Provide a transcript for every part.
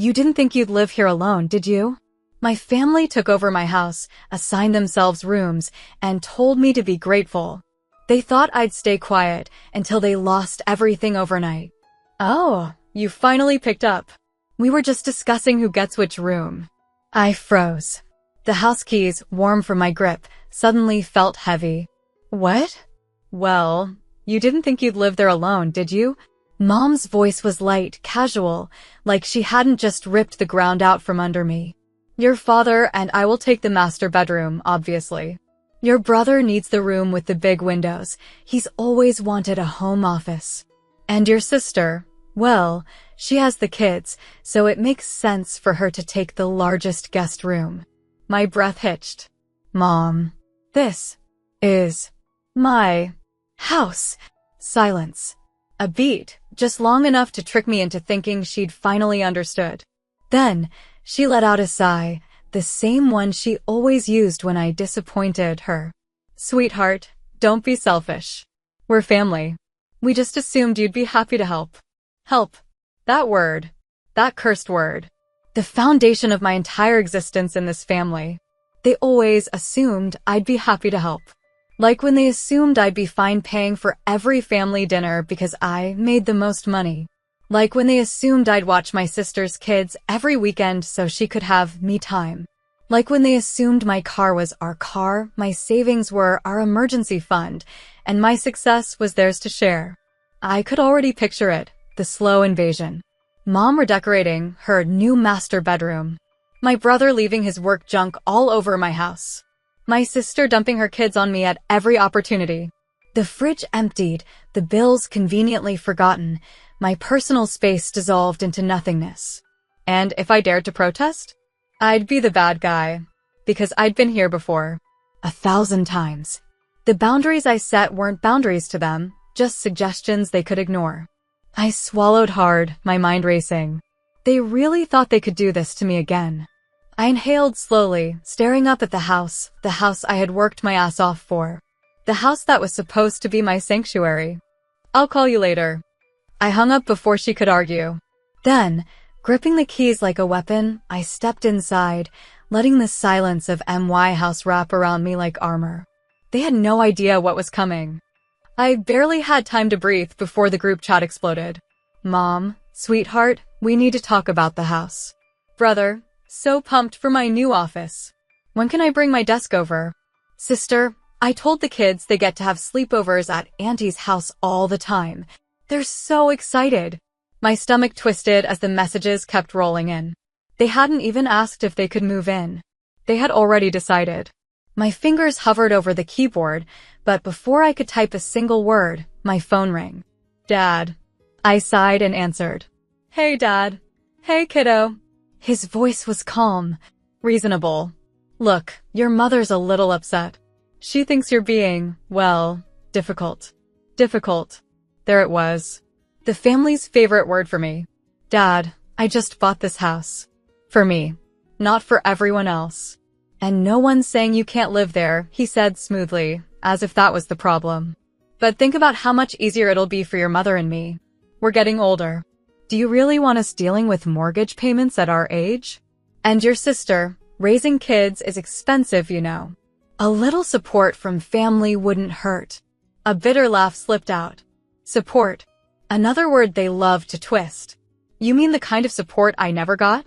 You didn't think you'd live here alone, did you? My family took over my house, assigned themselves rooms, and told me to be grateful. They thought I'd stay quiet until they lost everything overnight. Oh, you finally picked up. We were just discussing who gets which room. I froze. The house keys, warm from my grip, suddenly felt heavy. What? Well, you didn't think you'd live there alone, did you? Mom's voice was light, casual, like she hadn't just ripped the ground out from under me. Your father and I will take the master bedroom, obviously. Your brother needs the room with the big windows. He's always wanted a home office. And your sister, well, she has the kids, so it makes sense for her to take the largest guest room. My breath hitched. Mom, this is my house. Silence. A beat, just long enough to trick me into thinking she'd finally understood. Then, she let out a sigh, the same one she always used when I disappointed her. Sweetheart, don't be selfish. We're family. We just assumed you'd be happy to help. Help. That word. That cursed word. The foundation of my entire existence in this family. They always assumed I'd be happy to help. Like when they assumed I'd be fine paying for every family dinner because I made the most money. Like when they assumed I'd watch my sister's kids every weekend so she could have me time. Like when they assumed my car was our car, my savings were our emergency fund, and my success was theirs to share. I could already picture it, the slow invasion. Mom redecorating her new master bedroom. My brother leaving his work junk all over my house. My sister dumping her kids on me at every opportunity. The fridge emptied, the bills conveniently forgotten, my personal space dissolved into nothingness. And if I dared to protest, I'd be the bad guy, because I'd been here before. 1,000 times. The boundaries I set weren't boundaries to them, just suggestions they could ignore. I swallowed hard, my mind racing. They really thought they could do this to me again. I inhaled slowly, staring up at the house I had worked my ass off for. The house that was supposed to be my sanctuary. I'll call you later. I hung up before she could argue. Then, gripping the keys like a weapon, I stepped inside, letting the silence of MY house wrap around me like armor. They had no idea what was coming. I barely had time to breathe before the group chat exploded. Mom, sweetheart, we need to talk about the house. Brother, so pumped for my new office. When can I bring my desk over? Sister, I told the kids they get to have sleepovers at Auntie's house all the time. They're so excited. My stomach twisted as the messages kept rolling in. They hadn't even asked if they could move in. They had already decided. My fingers hovered over the keyboard, but before I could type a single word, my phone rang. Dad. I sighed and answered. Hey, Dad. Hey, kiddo. His voice was calm, reasonable. Look, your mother's a little upset. She thinks you're being, well, difficult. Difficult. There it was. The family's favorite word for me. Dad, I just bought this house. For me. Not for everyone else. And no one's saying you can't live there, he said smoothly, as if that was the problem. But think about how much easier it'll be for your mother and me. We're getting older. Do you really want us dealing with mortgage payments at our age? And your sister, raising kids is expensive, you know. A little support from family wouldn't hurt. A bitter laugh slipped out. Support. Another word they love to twist. You mean the kind of support I never got?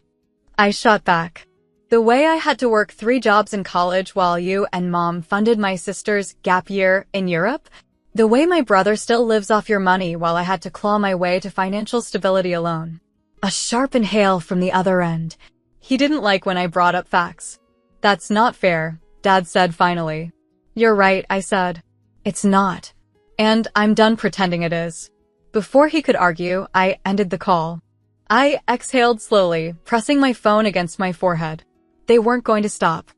I shot back. The way I had to work 3 jobs in college while you and Mom funded my sister's gap year in Europe? The way my brother still lives off your money while I had to claw my way to financial stability alone. A sharp inhale from the other end. He didn't like when I brought up facts. That's not fair, Dad said finally. You're right, I said. It's not. And I'm done pretending it is. Before he could argue, I ended the call. I exhaled slowly, pressing my phone against my forehead. They weren't going to stop.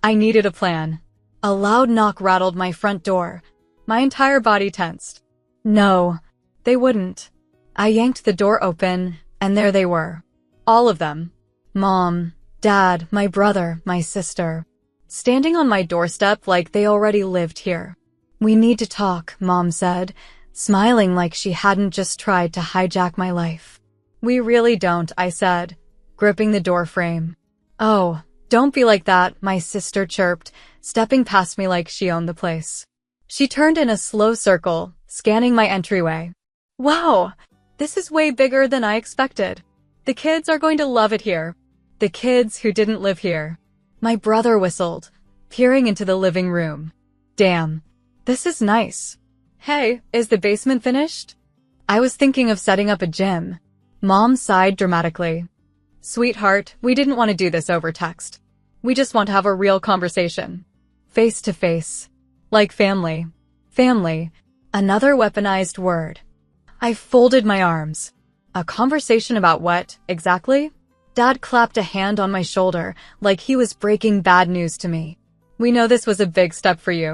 I needed a plan. A loud knock rattled my front door. My entire body tensed. No, they wouldn't. I yanked the door open, and there they were. All of them. Mom, Dad, my brother, my sister. Standing on my doorstep like they already lived here. We need to talk, Mom said, smiling like she hadn't just tried to hijack my life. We really don't, I said, gripping the door frame. "Oh, don't be like that," my sister chirped, stepping past me like she owned the place. She turned in a slow circle, scanning my entryway. "Wow, this is way bigger than I expected. The kids are going to love it here. The kids who didn't live here." My brother whistled, peering into the living room. "Damn, this is nice. Hey, is the basement finished?" I was thinking of setting up a gym. Mom sighed dramatically. "Sweetheart, we didn't want to do this over text. We just want to have a real conversation. Face to face. Like family." Family. Another weaponized word. I folded my arms. A conversation about what, exactly? Dad clapped a hand on my shoulder, like he was breaking bad news to me. "We know this was a big step for you.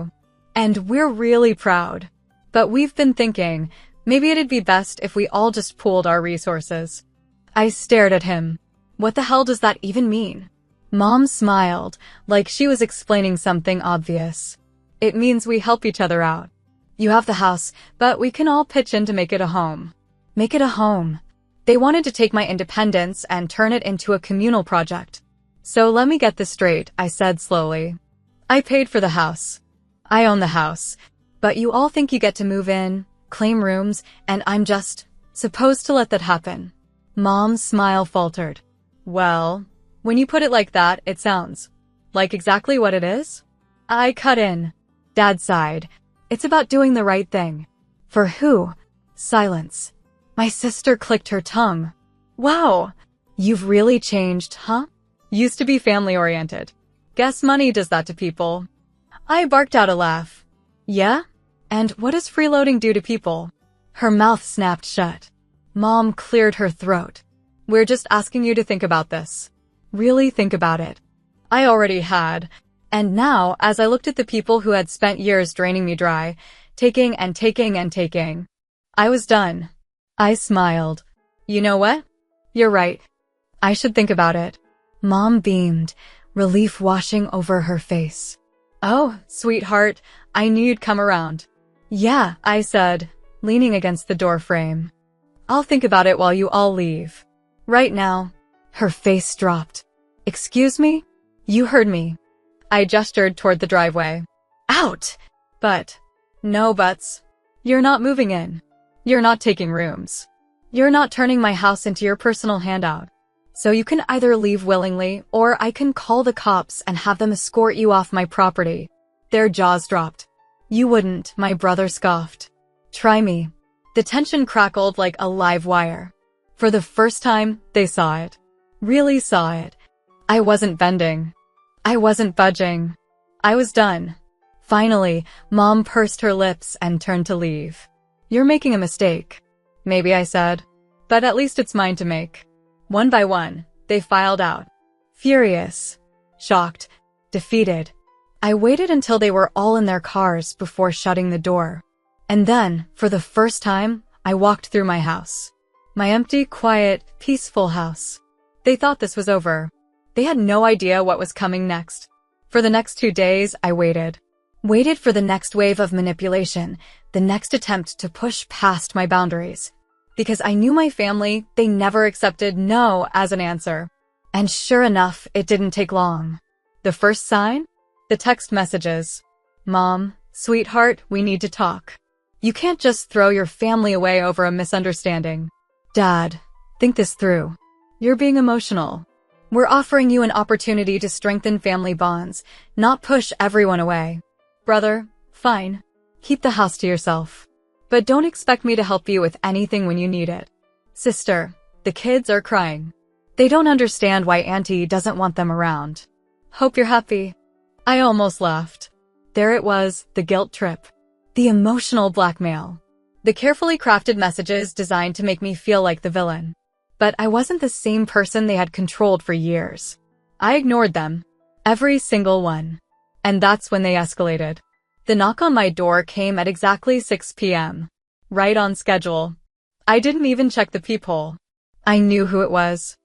And we're really proud. But we've been thinking, maybe it'd be best if we all just pooled our resources." I stared at him. What the hell does that even mean? Mom smiled, like she was explaining something obvious. "It means we help each other out. You have the house, but we can all pitch in to make it a home." Make it a home. They wanted to take my independence and turn it into a communal project. "So let me get this straight," I said slowly. "I paid for the house. I own the house. But you all think you get to move in, claim rooms, and I'm just supposed to let that happen." Mom's smile faltered. "Well, when you put it like that, it sounds like exactly what it is." I cut in. Dad sighed. "It's about doing the right thing." "For who?" Silence. My sister clicked her tongue. "Wow, you've really changed, huh? Used to be family-oriented. Guess money does that to people." I barked out a laugh. "Yeah? And what does freeloading do to people?" Her mouth snapped shut. Mom cleared her throat. "We're just asking you to think about this. Really think about it." I already had. And now, as I looked at the people who had spent years draining me dry, taking and taking and taking, I was done. I smiled. "You know what? You're right. I should think about it." Mom beamed, relief washing over her face. "Oh, sweetheart, I knew you'd come around." "Yeah," I said, leaning against the door frame. "I'll think about it while you all leave. Right now." Her face dropped. "Excuse me? You heard me." I gestured toward the driveway. "Out!" "But." "No buts. You're not moving in. You're not taking rooms. You're not turning my house into your personal handout. So you can either leave willingly, or I can call the cops and have them escort you off my property." Their jaws dropped. "You wouldn't," my brother scoffed. "Try me." The tension crackled like a live wire. For the first time, they saw it. Really saw it. I wasn't bending. I wasn't budging. I was done. Finally, Mom pursed her lips and turned to leave. "You're making a mistake." "Maybe," I said. "But at least it's mine to make." One by one, they filed out. Furious. Shocked. Defeated. I waited until they were all in their cars before shutting the door. And then, for the first time, I walked through my house. My empty, quiet, peaceful house. They thought this was over. They had no idea what was coming next. For the next 2 days, I waited. Waited for the next wave of manipulation, the next attempt to push past my boundaries. Because I knew my family, they never accepted no as an answer. And sure enough, it didn't take long. The first sign? The text messages. "Mom, sweetheart, we need to talk. You can't just throw your family away over a misunderstanding." "Dad, think this through. You're being emotional. We're offering you an opportunity to strengthen family bonds, not push everyone away." "Brother, fine. Keep the house to yourself. But don't expect me to help you with anything when you need it." "Sister, the kids are crying. They don't understand why Auntie doesn't want them around. Hope you're happy." I almost laughed. There it was, the guilt trip. The emotional blackmail. The carefully crafted messages designed to make me feel like the villain. But I wasn't the same person they had controlled for years. I ignored them. Every single one. And that's when they escalated. The knock on my door came at exactly 6 p.m. Right on schedule. I didn't even check the peephole. I knew who it was.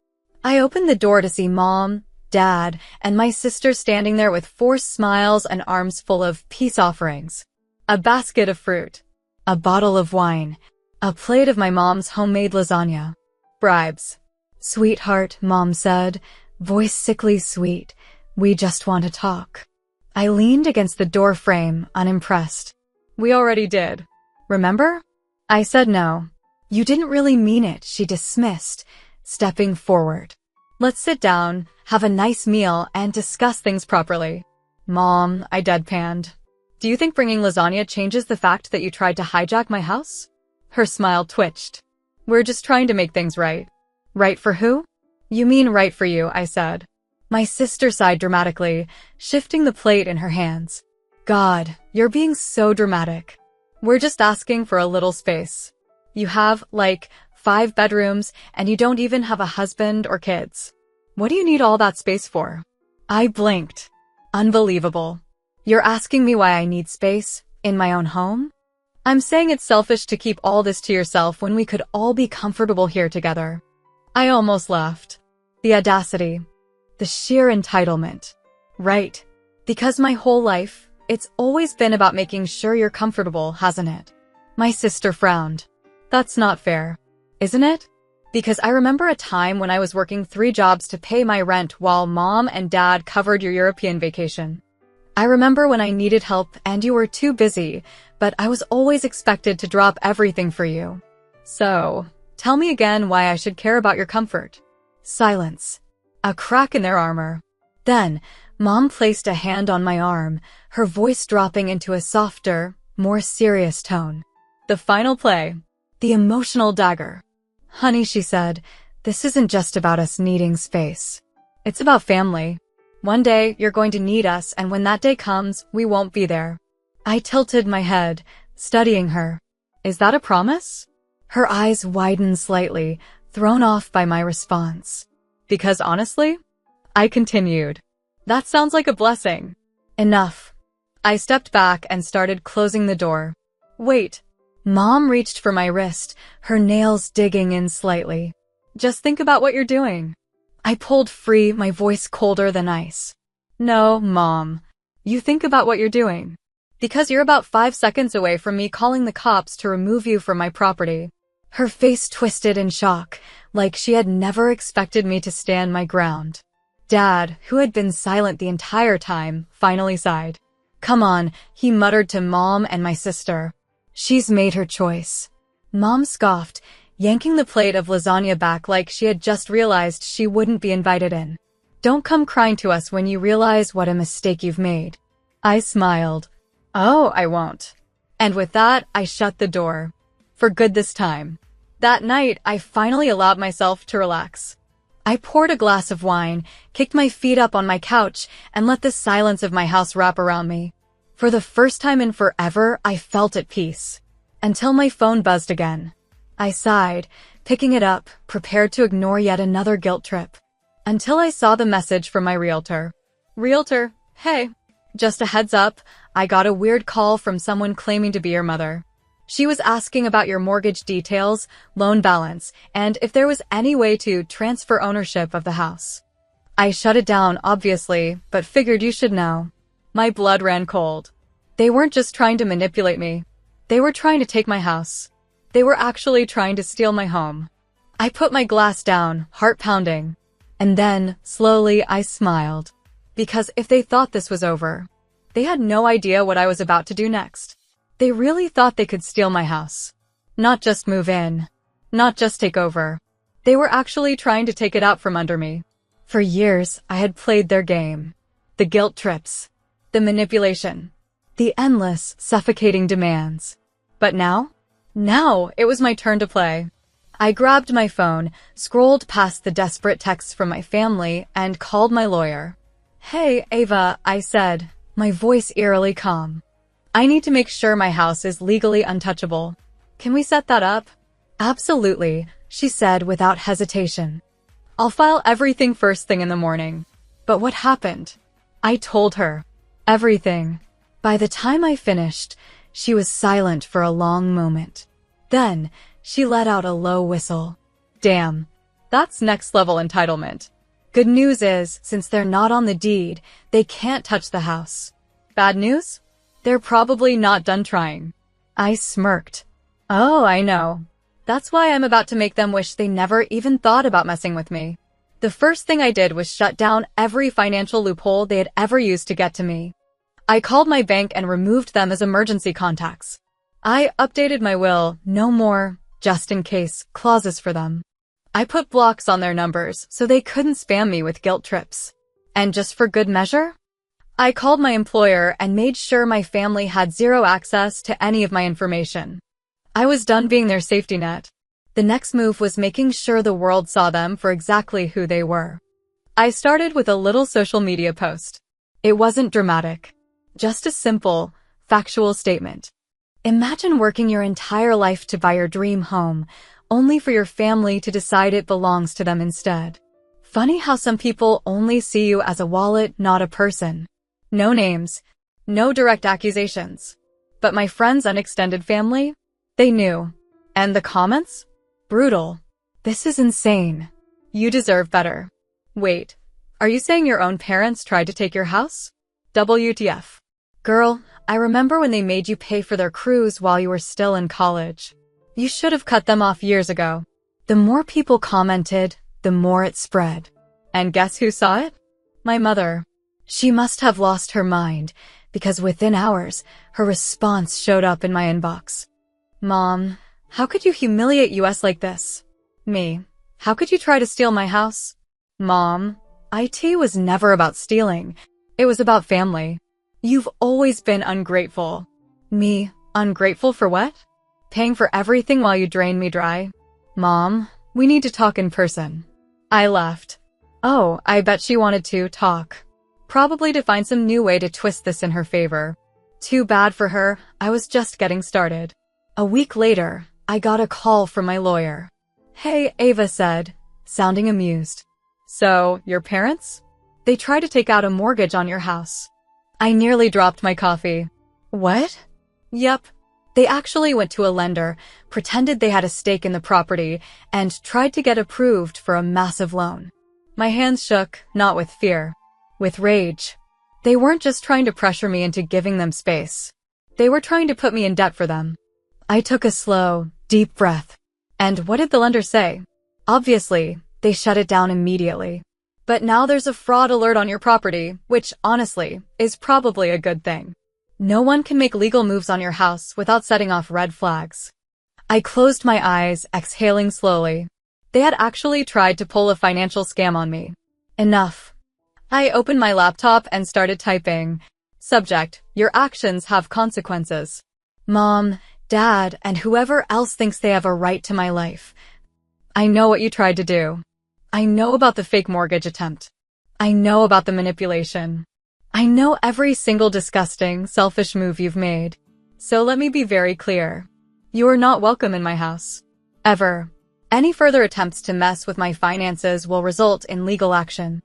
I opened the door to see Mom, Dad, and my sister standing there with forced smiles and arms full of peace offerings. A basket of fruit. A bottle of wine. A plate of my mom's homemade lasagna. Bribes. Sweetheart, Mom said, voice sickly sweet. We just want to talk. I leaned against the door frame, unimpressed. We already did. Remember? I said no. You didn't really mean it, she dismissed, stepping forward. Let's sit down, have a nice meal, and discuss things properly. Mom, I deadpanned. Do you think bringing lasagna changes the fact that you tried to hijack my house? Her smile twitched. We're just trying to make things right. Right for who? You mean right for you, I said. My sister sighed dramatically, shifting the plate in her hands. God, you're being so dramatic. We're just asking for a little space. You have, 5 bedrooms, and you don't even have a husband or kids. What do you need all that space for? I blinked. Unbelievable. You're asking me why I need space in my own home? I'm saying it's selfish to keep all this to yourself when we could all be comfortable here together. I almost laughed. The audacity. The sheer entitlement. Right. Because my whole life, it's always been about making sure you're comfortable, hasn't it? My sister frowned. That's not fair, isn't it? Because I remember a time when I was working 3 jobs to pay my rent while Mom and Dad covered your European vacation. I remember when I needed help and you were too busy, but I was always expected to drop everything for you. So, tell me again why I should care about your comfort. Silence. A crack in their armor. Then, Mom placed a hand on my arm, her voice dropping into a softer, more serious tone. The final play. The emotional dagger. Honey, she said, this isn't just about us needing space. It's about family. One day, you're going to need us, and when that day comes, we won't be there. I tilted my head, studying her. Is that a promise? Her eyes widened slightly, thrown off by my response. Because honestly, I continued. That sounds like a blessing. Enough. I stepped back and started closing the door. Wait. Mom reached for my wrist, her nails digging in slightly. Just think about what you're doing. I pulled free, my voice colder than ice. No, Mom. You think about what you're doing. Because you're about 5 seconds away from me calling the cops to remove you from my property. Her face twisted in shock, like she had never expected me to stand my ground. Dad, who had been silent the entire time, finally sighed. Come on, he muttered to Mom and my sister. She's made her choice. Mom scoffed, yanking the plate of lasagna back like she had just realized she wouldn't be invited in. Don't come crying to us when you realize what a mistake you've made. I smiled. Oh, I won't. And with that, I shut the door. For good this time. That night, I finally allowed myself to relax. I poured a glass of wine, kicked my feet up on my couch, and let the silence of my house wrap around me. For the first time in forever, I felt at peace. Until my phone buzzed again. I sighed, picking it up, prepared to ignore yet another guilt trip. Until I saw the message from my realtor. Realtor, hey. Just a heads up, I got a weird call from someone claiming to be your mother. She was asking about your mortgage details, loan balance, and if there was any way to transfer ownership of the house. I shut it down, obviously, but figured you should know. My blood ran cold. They weren't just trying to manipulate me. They were trying to take my house. They were actually trying to steal my home. I put my glass down, heart pounding. And then, slowly, I smiled. Because if they thought this was over, they had no idea what I was about to do next. They really thought they could steal my house. Not just move in. Not just take over. They were actually trying to take it out from under me. For years, I had played their game. The guilt trips. The manipulation. The endless, suffocating demands. But now? Now, it was my turn to play. I grabbed my phone, scrolled past the desperate texts from my family, and called my lawyer. Hey, Ava, I said, my voice eerily calm. I need to make sure my house is legally untouchable. Can we set that up? Absolutely, she said without hesitation. I'll file everything first thing in the morning. But what happened? I told her. Everything. By the time I finished, she was silent for a long moment. Then, she let out a low whistle. Damn. That's next level entitlement. Good news is, since they're not on the deed, they can't touch the house. Bad news? They're probably not done trying. I smirked. Oh, I know. That's why I'm about to make them wish they never even thought about messing with me. The first thing I did was shut down every financial loophole they had ever used to get to me. I called my bank and removed them as emergency contacts. I updated my will, no more, just in case, clauses for them. I put blocks on their numbers so they couldn't spam me with guilt trips. And just for good measure, I called my employer and made sure my family had zero access to any of my information. I was done being their safety net. The next move was making sure the world saw them for exactly who they were. I started with a little social media post. It wasn't dramatic. Just a simple, factual statement. Imagine working your entire life to buy your dream home, only for your family to decide it belongs to them instead. Funny how some people only see you as a wallet, not a person. No names, no direct accusations. But my friends and extended family? They knew. And the comments? Brutal. This is insane. You deserve better. Wait, are you saying your own parents tried to take your house? WTF. Girl, I remember when they made you pay for their cruise while you were still in college. You should have cut them off years ago. The more people commented, the more it spread. And guess who saw it? My mother. She must have lost her mind, because within hours, her response showed up in my inbox. Mom, how could you humiliate us like this? Me, how could you try to steal my house? Mom, IT was never about stealing. It was about family. You've always been ungrateful. Me, ungrateful for what? Paying for everything while you drain me dry? Mom, we need to talk in person. I left. Oh, I bet she wanted to talk. Probably to find some new way to twist this in her favor. Too bad for her, I was just getting started. A week later, I got a call from my lawyer. Hey, Ava said, sounding amused. So, your parents? They tried to take out a mortgage on your house. I nearly dropped my coffee. What? Yep. They actually went to a lender, pretended they had a stake in the property, and tried to get approved for a massive loan. My hands shook, not with fear, with rage. They weren't just trying to pressure me into giving them space. They were trying to put me in debt for them. I took a slow, deep breath. And what did the lender say? Obviously, they shut it down immediately. But now there's a fraud alert on your property, which, honestly, is probably a good thing. No one can make legal moves on your house without setting off red flags. I closed my eyes, exhaling slowly. They had actually tried to pull a financial scam on me. Enough. I opened my laptop and started typing. Subject, your actions have consequences. Mom, Dad, and whoever else thinks they have a right to my life. I know what you tried to do. I know about the fake mortgage attempt. I know about the manipulation. I know every single disgusting, selfish move you've made. So let me be very clear. You are not welcome in my house. Ever. Any further attempts to mess with my finances will result in legal action.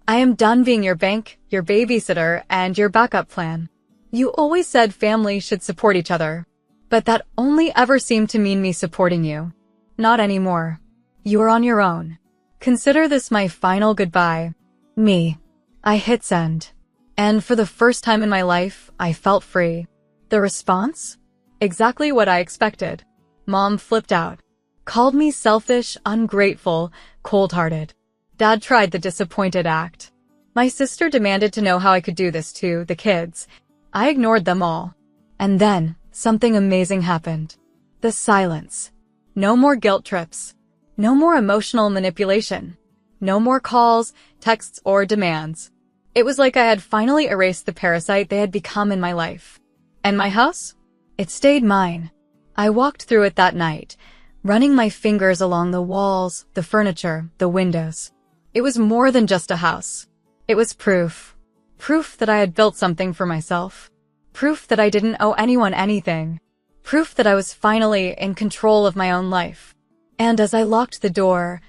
I am done being your bank, your babysitter, and your backup plan. You always said families should support each other. But that only ever seemed to mean me supporting you. Not anymore. You are on your own. Consider this my final goodbye. Me. I hit send. And for the first time in my life, I felt free. The response? Exactly what I expected. Mom flipped out. Called me selfish, ungrateful, cold-hearted. Dad tried the disappointed act. My sister demanded to know how I could do this to the kids. I ignored them all. And then, something amazing happened. The silence. No more guilt trips. No more emotional manipulation. No more calls, texts, or demands. It was like I had finally erased the parasite they had become in my life. And my house? It stayed mine. I walked through it that night, running my fingers along the walls, the furniture, the windows. It was more than just a house. It was proof. Proof that I had built something for myself. Proof that I didn't owe anyone anything. Proof that I was finally in control of my own life. And as I locked the door,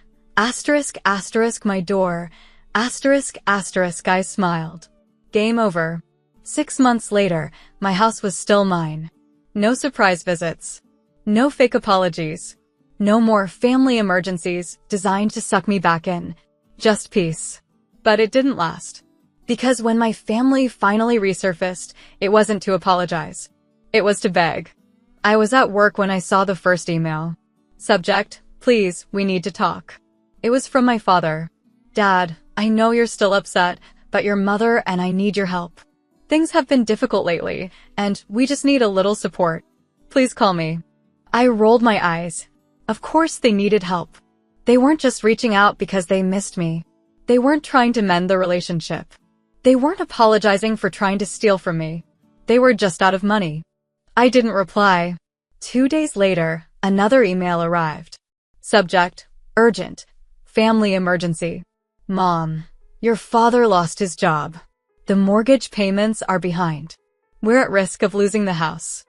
my door, I smiled. Game over. 6 months later, my house was still mine. No surprise visits. No fake apologies. No more family emergencies designed to suck me back in. Just peace. But it didn't last. Because when my family finally resurfaced, it wasn't to apologize. It was to beg. I was at work when I saw the first email. Subject, please, we need to talk. It was from my father. Dad, I know you're still upset, but your mother and I need your help. Things have been difficult lately, and we just need a little support. Please call me. I rolled my eyes. Of course they needed help. They weren't just reaching out because they missed me. They weren't trying to mend the relationship. They weren't apologizing for trying to steal from me. They were just out of money. I didn't reply. 2 days later, another email arrived. Subject, urgent, family emergency. Mom, your father lost his job. The mortgage payments are behind. We're at risk of losing the house.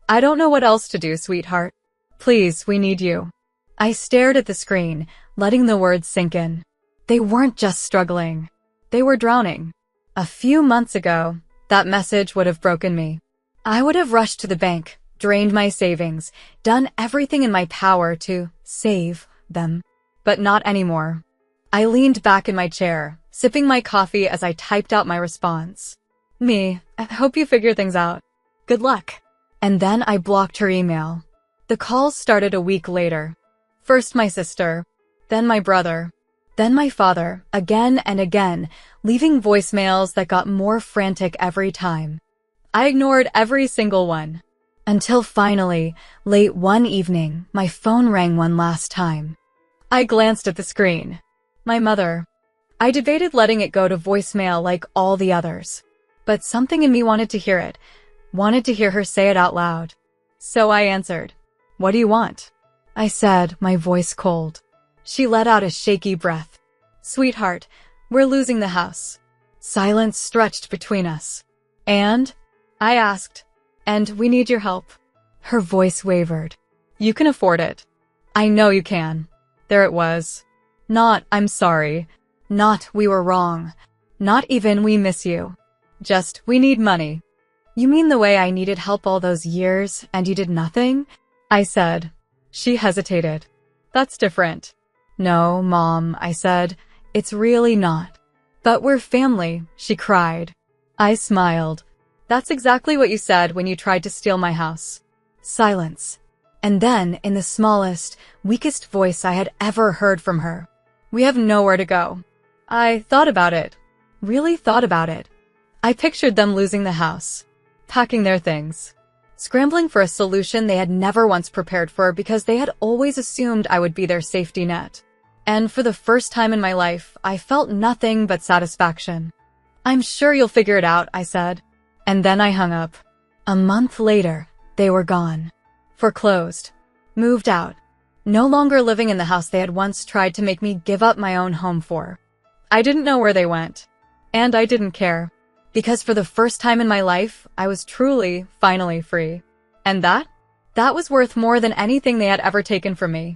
I don't know what else to do, sweetheart. Please, we need you. I stared at the screen, letting the words sink in. They weren't just struggling. They were drowning. A few months ago, that message would have broken me. I would have rushed to the bank, drained my savings, done everything in my power to save them. But not anymore. I leaned back in my chair, sipping my coffee as I typed out my response. I hope you figure things out. Good luck. And then I blocked her email. The calls started a week later. First my sister, then my brother, then my father, again and again, leaving voicemails that got more frantic every time. I ignored every single one. Until finally, late one evening, my phone rang one last time. I glanced at the screen. My mother. I debated letting it go to voicemail like all the others. But something in me wanted to hear it, wanted to hear her say it out loud. So I answered. What do you want? I said, my voice cold. She let out a shaky breath. Sweetheart, we're losing the house. Silence stretched between us. And? I asked. And we need your help. Her voice wavered. You can afford it. I know you can. There it was. Not, I'm sorry. Not, we were wrong. Not even, we miss you. Just, we need money. You mean the way I needed help all those years, and you did nothing? I said. She hesitated. That's different. No, Mom, I said. It's really not. But we're family, she cried. I smiled. That's exactly what you said when you tried to steal my house. Silence. And then, in the smallest, weakest voice I had ever heard from her. We have nowhere to go. I thought about it. Really thought about it. I pictured them losing the house. Packing their things. Scrambling for a solution they had never once prepared for because they had always assumed I would be their safety net. And for the first time in my life, I felt nothing but satisfaction. I'm sure you'll figure it out, I said. And then I hung up. A month later, they were gone. Foreclosed. Moved out. No longer living in the house they had once tried to make me give up my own home for. I didn't know where they went. And I didn't care. Because for the first time in my life, I was truly, finally free. And that was worth more than anything they had ever taken from me.